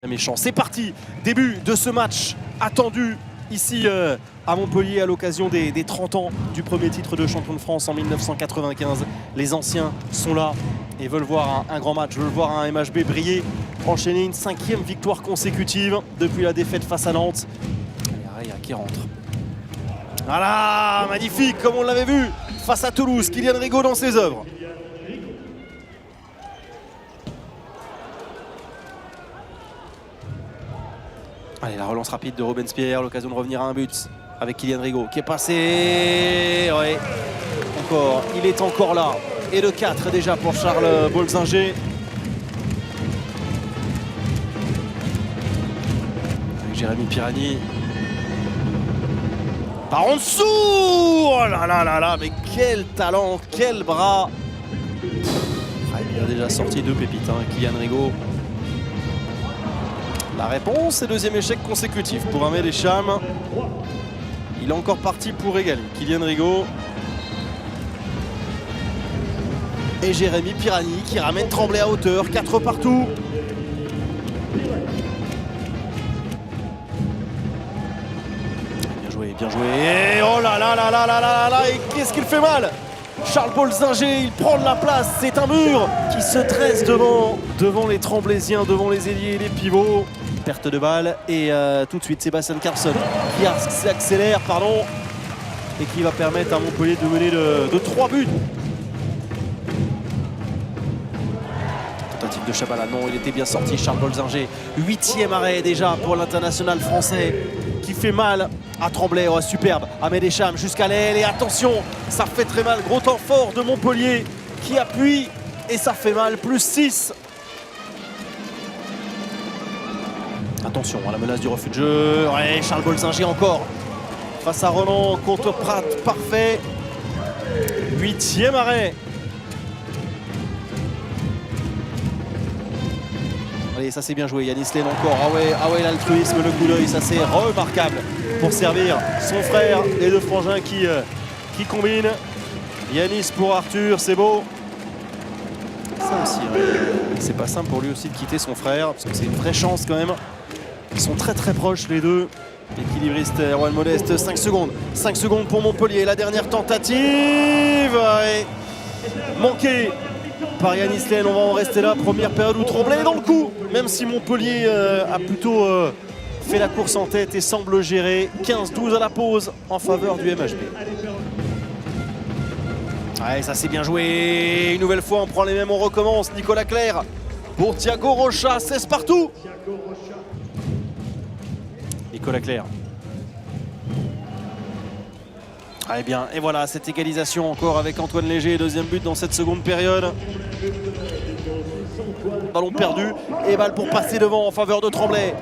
Méchant. C'est parti, début de ce match attendu ici à Montpellier à l'occasion des 30 ans du premier titre de champion de France en 1995. Les anciens sont là et veulent voir un grand match, veulent voir un MHB briller, enchaîner une 5e victoire consécutive depuis la défaite face à Nantes. Il y a qui rentre. Voilà, magnifique comme on l'avait vu face à Toulouse, Kylian Rigaud dans ses œuvres. Allez, la relance rapide de Robespierre, l'occasion de revenir à un but avec Kylian Rigaud qui est passé. Ouais, encore, il est encore là. Et le 4 déjà pour Charles Bolzinger. Avec Jérémy Pirani. Par en dessous. Oh là là là là, mais quel talent, quel bras. Il a déjà sorti deux pépites, hein, Kylian Rigaud. La réponse est deuxième échec consécutif pour Ahmed Echam. Il est encore parti pour égaler. Kylian Rigaud. Et Jérémy Pirani qui ramène Tremblay à hauteur. 4 partout. Bien joué, bien joué. Et oh là là là là là là là. Et qu'est-ce qu'il fait mal! Charles Bolzinger, il prend de la place. C'est un mur qui se dresse devant les Tremblaysiens, devant les ailiers et les pivots. Perte de balle et tout de suite Sébastien Carlson qui s'accélère et qui va permettre à Montpellier de mener de 3 buts. Tentative de Chabala, non, il était bien sorti. Charles Bolzinger, 8e arrêt déjà pour l'international français qui fait mal à Tremblay. Oh, superbe, Ahmed Echam jusqu'à l'aile et attention, ça fait très mal. Gros temps fort de Montpellier qui appuie et ça fait mal, plus 6. Attention à la menace du refus de jeu. Ouais, Charles Bolzinger encore. Face à Roland contre Prat, parfait. 8e arrêt. Allez, ça c'est bien joué. Yanis Lane encore. Ah ouais, l'altruisme, le coup d'œil, ça c'est remarquable pour servir son frère. Les deux frangins qui combinent. Yanis pour Arthur, c'est beau. Ça aussi, ouais. C'est pas simple pour lui aussi de quitter son frère, parce que c'est une vraie chance quand même. Ils sont très très proches les deux. Équilibriste Erwan Modeste, 5 secondes. 5 secondes pour Montpellier. La dernière tentative. Ouais. Manquée par Yanis Lane. On va en rester là. Première période où Tremblay est dans le coup. Même si Montpellier a plutôt fait la course en tête et semble gérer. 15-12 à la pause en faveur du MHB. Ouais, ça c'est bien joué. Une nouvelle fois, on prend les mêmes, on recommence. Nicolas Clerc pour Thiago Rocha. 16 partout. Nicolas Clerc. Allez bien, et voilà cette égalisation encore avec Antoine Léger, deuxième but dans cette seconde période. Ballon perdu et balle pour passer devant en faveur de Tremblay.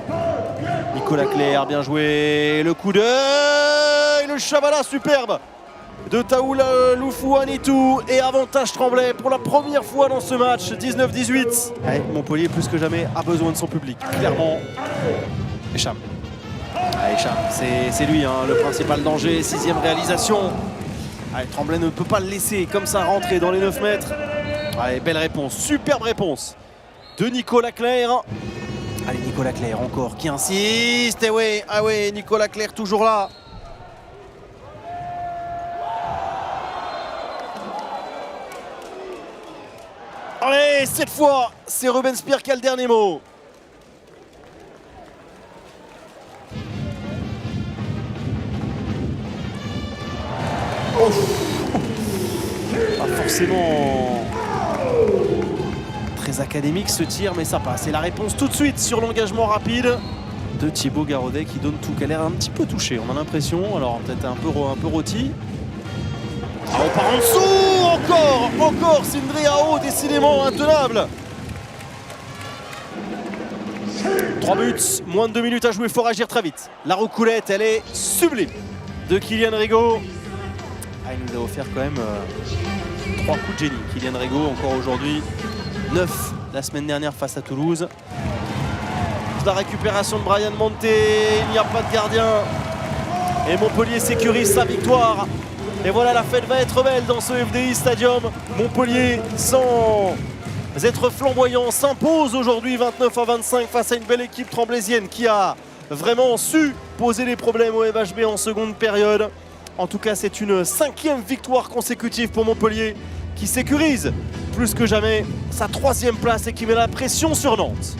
Nicolas Clerc, bien joué. Le coup d'œil, le Chabala superbe de Taoul Loufou-Anitou et avantage Tremblay pour la première fois dans ce match, 19-18. Ouais, Montpellier plus que jamais a besoin de son public, clairement. Echam. Echam, c'est lui hein, le principal danger, 6e réalisation. Allez, Tremblay ne peut pas le laisser comme ça rentrer dans les 9 mètres. Allez, belle réponse, superbe réponse de Nicolas Clerc. Allez, Nicolas Clerc encore qui insiste. Et ouais, ah ouais, Nicolas Clerc toujours là. Allez, cette fois, c'est Robespierre qui a le dernier mot. Oh. Pas forcément très académique ce tir, mais ça passe. Et la réponse tout de suite sur l'engagement rapide de Thibaut Garodet qui donne tout, qui a l'air un petit peu touché. On a l'impression, alors peut-être un peu rôti. Ah, on part en dessous, encore Sindriao, décidément intenable. 3 buts, moins de 2 minutes à jouer, il faut réagir très vite. La roucoulette, elle est sublime de Kylian Rigaud. Ah, il nous a offert quand même 3 coups de génie. Kylian Rigaud, encore aujourd'hui, 9 la semaine dernière face à Toulouse. La récupération de Brian Monte, il n'y a pas de gardien. Et Montpellier sécurise sa victoire. Et voilà, la fête va être belle dans ce FDI Stadium. Montpellier sans être flamboyants, s'impose aujourd'hui 29-25 face à une belle équipe tremblésienne qui a vraiment su poser des problèmes au MHB en seconde période. En tout cas, c'est une 5e victoire consécutive pour Montpellier qui sécurise plus que jamais sa 3e place et qui met la pression sur Nantes.